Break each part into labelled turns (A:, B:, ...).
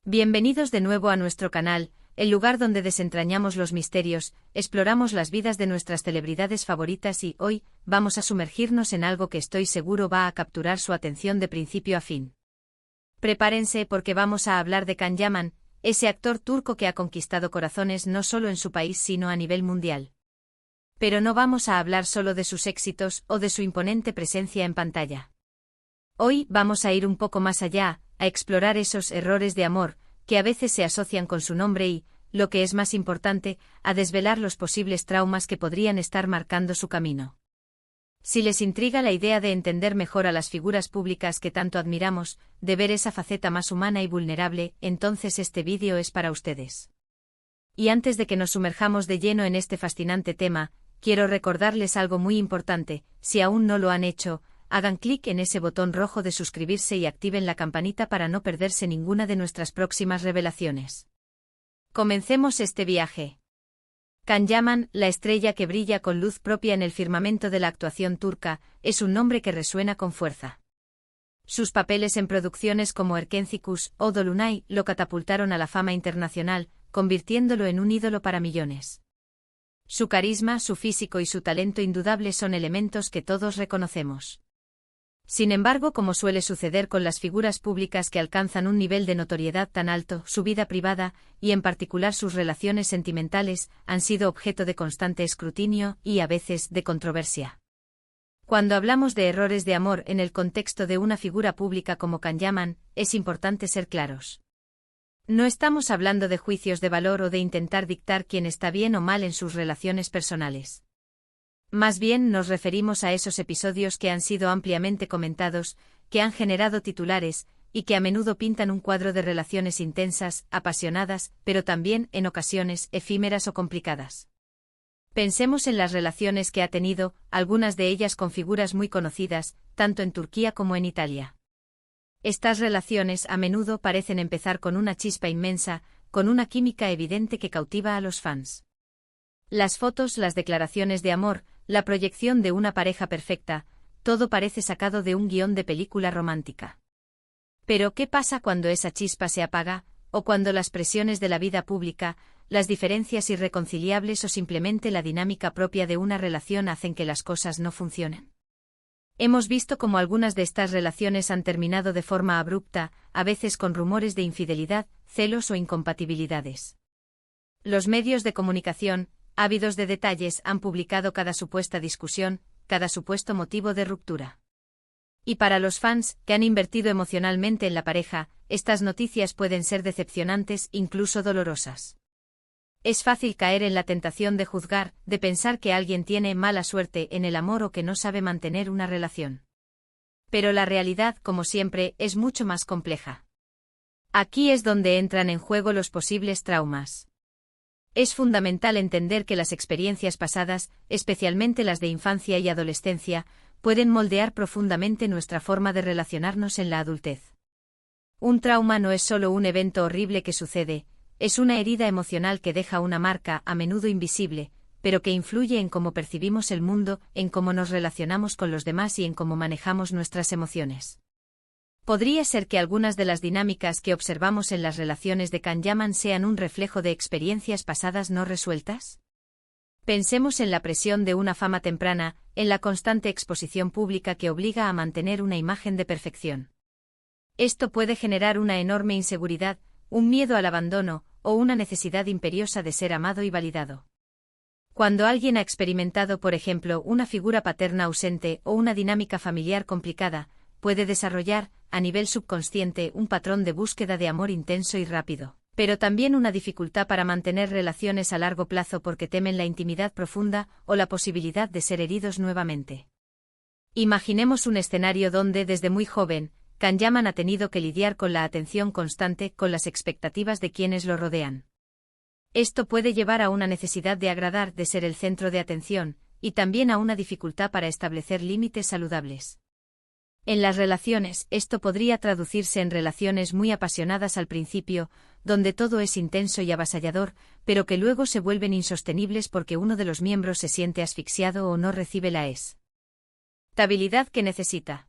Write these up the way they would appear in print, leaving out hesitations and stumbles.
A: Bienvenidos de nuevo a nuestro canal, el lugar donde desentrañamos los misterios, exploramos las vidas de nuestras celebridades favoritas y hoy vamos a sumergirnos en algo que estoy seguro va a capturar su atención de principio a fin. Prepárense porque vamos a hablar de Can Yaman, ese actor turco que ha conquistado corazones no solo en su país sino a nivel mundial. Pero no vamos a hablar solo de sus éxitos o de su imponente presencia en pantalla. Hoy vamos a ir un poco más allá, a explorar esos errores de amor, que a veces se asocian con su nombre y, lo que es más importante, a desvelar los posibles traumas que podrían estar marcando su camino. Si les intriga la idea de entender mejor a las figuras públicas que tanto admiramos, de ver esa faceta más humana y vulnerable, entonces este vídeo es para ustedes. Y antes de que nos sumerjamos de lleno en este fascinante tema, quiero recordarles algo muy importante: si aún no lo han hecho, hagan clic en ese botón rojo de suscribirse y activen la campanita para no perderse ninguna de nuestras próximas revelaciones. Comencemos este viaje. Can Yaman, la estrella que brilla con luz propia en el firmamento de la actuación turca, es un nombre que resuena con fuerza. Sus papeles en producciones como Erkencikus o Dolunay lo catapultaron a la fama internacional, convirtiéndolo en un ídolo para millones. Su carisma, su físico y su talento indudable son elementos que todos reconocemos. Sin embargo, como suele suceder con las figuras públicas que alcanzan un nivel de notoriedad tan alto, su vida privada, y en particular sus relaciones sentimentales, han sido objeto de constante escrutinio y a veces de controversia. Cuando hablamos de errores de amor en el contexto de una figura pública como Can Yaman, es importante ser claros. No estamos hablando de juicios de valor o de intentar dictar quién está bien o mal en sus relaciones personales. Más bien nos referimos a esos episodios que han sido ampliamente comentados, que han generado titulares, y que a menudo pintan un cuadro de relaciones intensas, apasionadas, pero también, en ocasiones, efímeras o complicadas. Pensemos en las relaciones que ha tenido, algunas de ellas con figuras muy conocidas, tanto en Turquía como en Italia. Estas relaciones a menudo parecen empezar con una chispa inmensa, con una química evidente que cautiva a los fans. Las fotos, las declaraciones de amor, la proyección de una pareja perfecta, todo parece sacado de un guión de película romántica. Pero ¿qué pasa cuando esa chispa se apaga, o cuando las presiones de la vida pública, las diferencias irreconciliables o simplemente la dinámica propia de una relación hacen que las cosas no funcionen? Hemos visto cómo algunas de estas relaciones han terminado de forma abrupta, a veces con rumores de infidelidad, celos o incompatibilidades. Los medios de comunicación, ávidos de detalles, han publicado cada supuesta discusión, cada supuesto motivo de ruptura. Y para los fans, que han invertido emocionalmente en la pareja, estas noticias pueden ser decepcionantes, incluso dolorosas. Es fácil caer en la tentación de juzgar, de pensar que alguien tiene mala suerte en el amor o que no sabe mantener una relación. Pero la realidad, como siempre, es mucho más compleja. Aquí es donde entran en juego los posibles traumas. Es fundamental entender que las experiencias pasadas, especialmente las de infancia y adolescencia, pueden moldear profundamente nuestra forma de relacionarnos en la adultez. Un trauma no es solo un evento horrible que sucede, es una herida emocional que deja una marca, a menudo invisible, pero que influye en cómo percibimos el mundo, en cómo nos relacionamos con los demás y en cómo manejamos nuestras emociones. ¿Podría ser que algunas de las dinámicas que observamos en las relaciones de Can Yaman sean un reflejo de experiencias pasadas no resueltas? Pensemos en la presión de una fama temprana, en la constante exposición pública que obliga a mantener una imagen de perfección. Esto puede generar una enorme inseguridad, un miedo al abandono, o una necesidad imperiosa de ser amado y validado. Cuando alguien ha experimentado, por ejemplo, una figura paterna ausente o una dinámica familiar complicada, puede desarrollar, a nivel subconsciente, un patrón de búsqueda de amor intenso y rápido, pero también una dificultad para mantener relaciones a largo plazo porque temen la intimidad profunda o la posibilidad de ser heridos nuevamente. Imaginemos un escenario donde, desde muy joven, Can Yaman ha tenido que lidiar con la atención constante, con las expectativas de quienes lo rodean. Esto puede llevar a una necesidad de agradar, de ser el centro de atención, y también a una dificultad para establecer límites saludables. En las relaciones, esto podría traducirse en relaciones muy apasionadas al principio, donde todo es intenso y avasallador, pero que luego se vuelven insostenibles porque uno de los miembros se siente asfixiado o no recibe la estabilidad que necesita.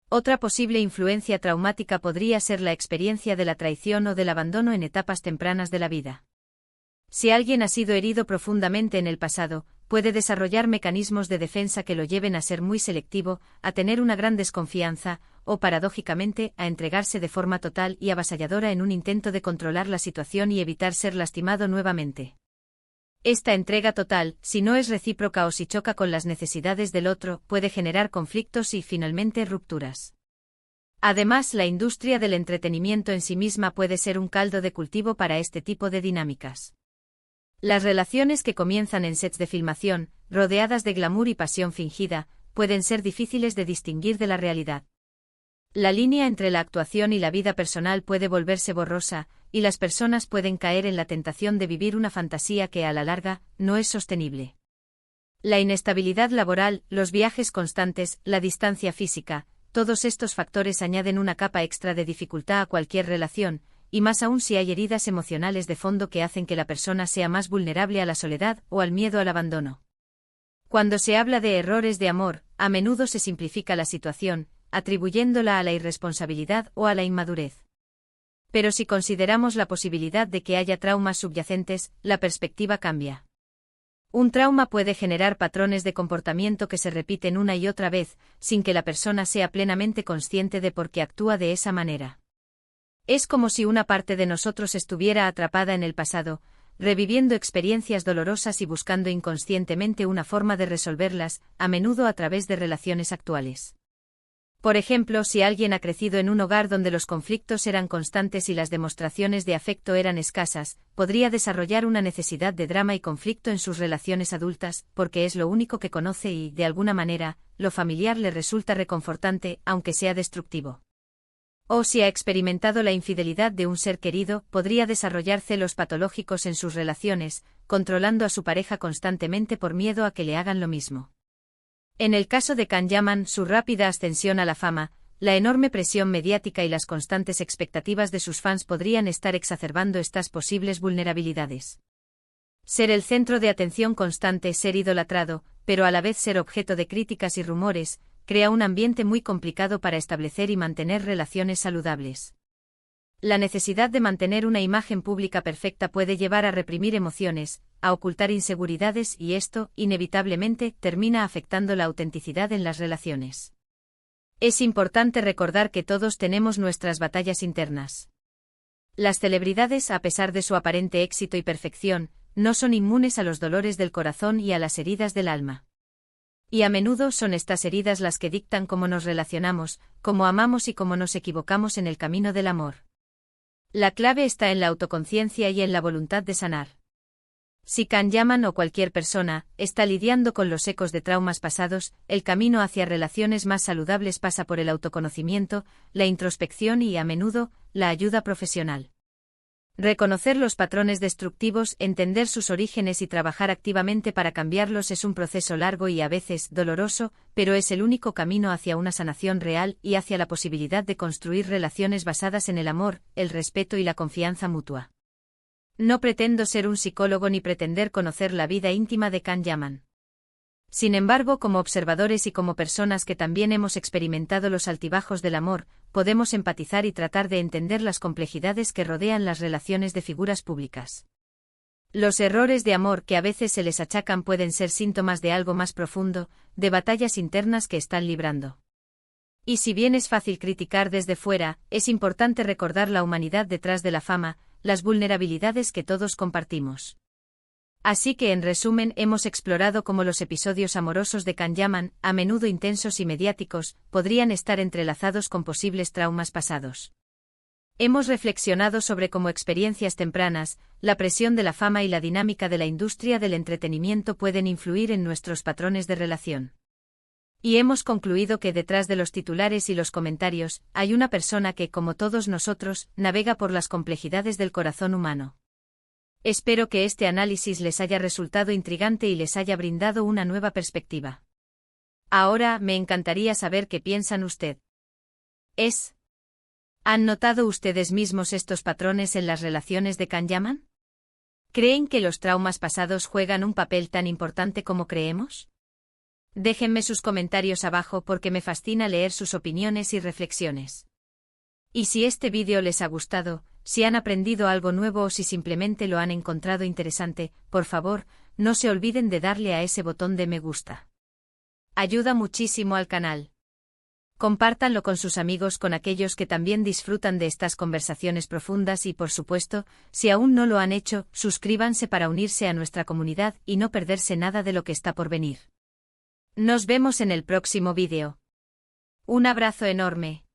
A: Otra posible influencia traumática podría ser la experiencia de la traición o del abandono en etapas tempranas de la vida. Si alguien ha sido herido profundamente en el pasado, puede desarrollar mecanismos de defensa que lo lleven a ser muy selectivo, a tener una gran desconfianza, o paradójicamente, a entregarse de forma total y avasalladora en un intento de controlar la situación y evitar ser lastimado nuevamente. Esta entrega total, si no es recíproca o si choca con las necesidades del otro, puede generar conflictos y, finalmente, rupturas. Además, la industria del entretenimiento en sí misma puede ser un caldo de cultivo para este tipo de dinámicas. Las relaciones que comienzan en sets de filmación, rodeadas de glamour y pasión fingida, pueden ser difíciles de distinguir de la realidad. La línea entre la actuación y la vida personal puede volverse borrosa, y las personas pueden caer en la tentación de vivir una fantasía que a la larga no es sostenible. La inestabilidad laboral, los viajes constantes, la distancia física, todos estos factores añaden una capa extra de dificultad a cualquier relación, y más aún si hay heridas emocionales de fondo que hacen que la persona sea más vulnerable a la soledad o al miedo al abandono. Cuando se habla de errores de amor, a menudo se simplifica la situación, atribuyéndola a la irresponsabilidad o a la inmadurez. Pero si consideramos la posibilidad de que haya traumas subyacentes, la perspectiva cambia. Un trauma puede generar patrones de comportamiento que se repiten una y otra vez, sin que la persona sea plenamente consciente de por qué actúa de esa manera. Es como si una parte de nosotros estuviera atrapada en el pasado, reviviendo experiencias dolorosas y buscando inconscientemente una forma de resolverlas, a menudo a través de relaciones actuales. Por ejemplo, si alguien ha crecido en un hogar donde los conflictos eran constantes y las demostraciones de afecto eran escasas, podría desarrollar una necesidad de drama y conflicto en sus relaciones adultas, porque es lo único que conoce y, de alguna manera, lo familiar le resulta reconfortante, aunque sea destructivo. O si ha experimentado la infidelidad de un ser querido, podría desarrollar celos patológicos en sus relaciones, controlando a su pareja constantemente por miedo a que le hagan lo mismo. En el caso de Can Yaman, su rápida ascensión a la fama, la enorme presión mediática y las constantes expectativas de sus fans podrían estar exacerbando estas posibles vulnerabilidades. Ser el centro de atención constante, ser idolatrado, pero a la vez ser objeto de críticas y rumores, crea un ambiente muy complicado para establecer y mantener relaciones saludables. La necesidad de mantener una imagen pública perfecta puede llevar a reprimir emociones, a ocultar inseguridades y esto, inevitablemente, termina afectando la autenticidad en las relaciones. Es importante recordar que todos tenemos nuestras batallas internas. Las celebridades, a pesar de su aparente éxito y perfección, no son inmunes a los dolores del corazón y a las heridas del alma. Y a menudo son estas heridas las que dictan cómo nos relacionamos, cómo amamos y cómo nos equivocamos en el camino del amor. La clave está en la autoconciencia y en la voluntad de sanar. Si Can Yaman o cualquier persona está lidiando con los ecos de traumas pasados, el camino hacia relaciones más saludables pasa por el autoconocimiento, la introspección y, a menudo, la ayuda profesional. Reconocer los patrones destructivos, entender sus orígenes y trabajar activamente para cambiarlos es un proceso largo y a veces doloroso, pero es el único camino hacia una sanación real y hacia la posibilidad de construir relaciones basadas en el amor, el respeto y la confianza mutua. No pretendo ser un psicólogo ni pretender conocer la vida íntima de Can Yaman. Sin embargo, como observadores y como personas que también hemos experimentado los altibajos del amor, podemos empatizar y tratar de entender las complejidades que rodean las relaciones de figuras públicas. Los errores de amor que a veces se les achacan pueden ser síntomas de algo más profundo, de batallas internas que están librando. Y si bien es fácil criticar desde fuera, es importante recordar la humanidad detrás de la fama, las vulnerabilidades que todos compartimos. Así que en resumen hemos explorado cómo los episodios amorosos de Can Yaman, a menudo intensos y mediáticos, podrían estar entrelazados con posibles traumas pasados. Hemos reflexionado sobre cómo experiencias tempranas, la presión de la fama y la dinámica de la industria del entretenimiento pueden influir en nuestros patrones de relación. Y hemos concluido que detrás de los titulares y los comentarios, hay una persona que, como todos nosotros, navega por las complejidades del corazón humano. Espero que este análisis les haya resultado intrigante y les haya brindado una nueva perspectiva. Ahora, me encantaría saber qué piensan usted. ¿Han notado ustedes mismos estos patrones en las relaciones de Can Yaman? ¿Creen que los traumas pasados juegan un papel tan importante como creemos? Déjenme sus comentarios abajo porque me fascina leer sus opiniones y reflexiones. Y si este vídeo les ha gustado, si han aprendido algo nuevo o si simplemente lo han encontrado interesante, por favor, no se olviden de darle a ese botón de me gusta. Ayuda muchísimo al canal. Compártanlo con sus amigos, con aquellos que también disfrutan de estas conversaciones profundas y, por supuesto, si aún no lo han hecho, suscríbanse para unirse a nuestra comunidad y no perderse nada de lo que está por venir. Nos vemos en el próximo vídeo. Un abrazo enorme.